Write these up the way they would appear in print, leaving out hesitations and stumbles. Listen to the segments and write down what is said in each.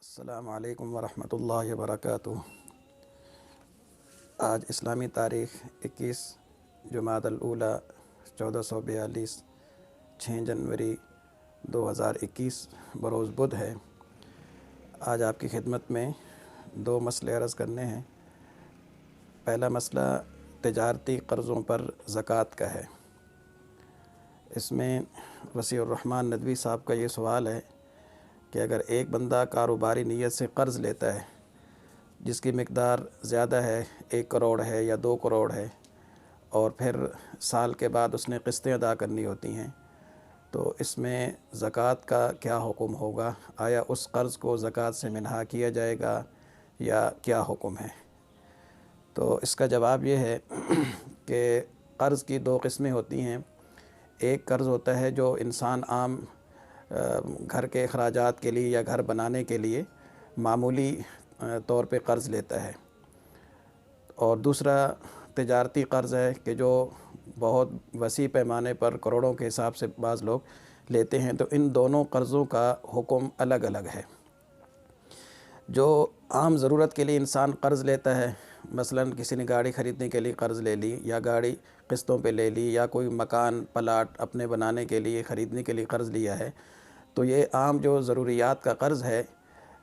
السلام علیکم ورحمۃ اللہ وبرکاتہ۔ آج اسلامی تاریخ 21 جمادی الاولیٰ 1442 6 جنوری 2021 بروز بدھ ہے۔ آج آپ کی خدمت میں دو مسئلے عرض کرنے ہیں۔ پہلا مسئلہ تجارتی قرضوں پر زکوٰۃ کا ہے۔ اس میں وسیع الرحمن ندوی صاحب کا یہ سوال ہے کہ اگر ایک بندہ کاروباری نیت سے قرض لیتا ہے جس کی مقدار زیادہ ہے، 1 کروڑ ہے یا 2 کروڑ ہے، اور پھر سال کے بعد اس نے قسطیں ادا کرنی ہوتی ہیں، تو اس میں زکوٰۃ کا کیا حکم ہوگا؟ آیا اس قرض کو زکوٰۃ سے منہا کیا جائے گا یا کیا حکم ہے؟ تو اس کا جواب یہ ہے کہ قرض کی 2 قسمیں ہوتی ہیں۔ ایک قرض ہوتا ہے جو انسان عام گھر کے اخراجات کے لیے یا گھر بنانے کے لیے معمولی طور پہ قرض لیتا ہے، اور دوسرا تجارتی قرض ہے کہ جو بہت وسیع پیمانے پر کروڑوں کے حساب سے بعض لوگ لیتے ہیں۔ تو ان دونوں قرضوں کا حکم الگ الگ ہے۔ جو عام ضرورت کے لیے انسان قرض لیتا ہے، مثلا کسی نے گاڑی خریدنے کے لیے قرض لے لی یا گاڑی قسطوں پہ لے لی یا کوئی مکان پلاٹ اپنے بنانے کے لیے خریدنے کے لیے قرض لیا ہے، تو یہ عام جو ضروریات کا قرض ہے،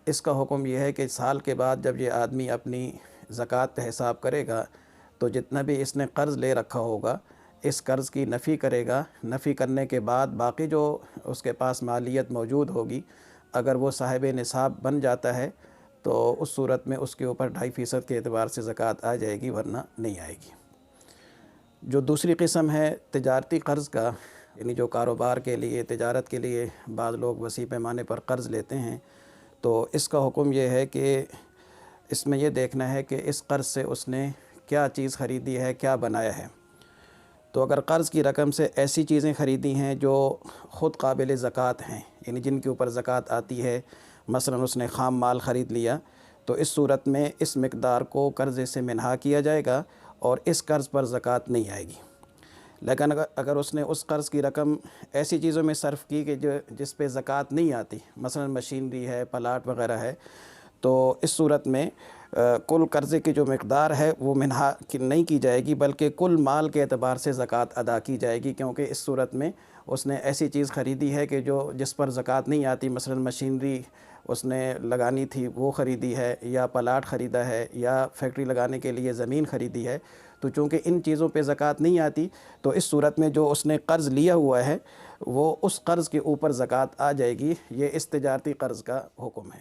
اس کا حکم یہ ہے کہ سال کے بعد جب یہ آدمی اپنی زکوٰۃ کا حساب کرے گا تو جتنا بھی اس نے قرض لے رکھا ہوگا اس قرض کی نفی کرے گا۔ نفی کرنے کے بعد باقی جو اس کے پاس مالیت موجود ہوگی، اگر وہ صاحب نصاب بن جاتا ہے تو اس صورت میں اس کے اوپر 2.5% کے اعتبار سے زکوٰۃ آ جائے گی، ورنہ نہیں آئے گی۔ جو دوسری قسم ہے تجارتی قرض کا، یعنی جو کاروبار کے لیے، تجارت کے لیے بعض لوگ وسیع پیمانے پر قرض لیتے ہیں، تو اس کا حکم یہ ہے کہ اس میں یہ دیکھنا ہے کہ اس قرض سے اس نے کیا چیز خریدی ہے، کیا بنایا ہے۔ تو اگر قرض کی رقم سے ایسی چیزیں خریدی ہیں جو خود قابل زکوٰۃ ہیں، یعنی جن کے اوپر زکوٰۃ آتی ہے، مثلا اس نے خام مال خرید لیا، تو اس صورت میں اس مقدار کو قرضے سے منہا کیا جائے گا اور اس قرض پر زکوٰۃ نہیں آئے گی۔ لیکن اگر اس نے اس قرض کی رقم ایسی چیزوں میں صرف کی کہ جس پہ زکوٰۃ نہیں آتی، مثلا مشینری ہے، پلاٹ وغیرہ ہے، تو اس صورت میں کل قرضے کی جو مقدار ہے وہ منہا نہیں کی جائے گی، بلکہ کل مال کے اعتبار سے زکوٰۃ ادا کی جائے گی، کیونکہ اس صورت میں اس نے ایسی چیز خریدی ہے کہ جس پر زکوٰۃ نہیں آتی، مثلا مشینری اس نے لگانی تھی وہ خریدی ہے، یا پلاٹ خریدا ہے، یا فیکٹری لگانے کے لیے زمین خریدی ہے، تو چونکہ ان چیزوں پہ زکوٰۃ نہیں آتی، تو اس صورت میں جو اس نے قرض لیا ہوا ہے وہ اس قرض کے اوپر زکوٰۃ آ جائے گی۔ یہ اس تجارتی قرض کا حکم ہے۔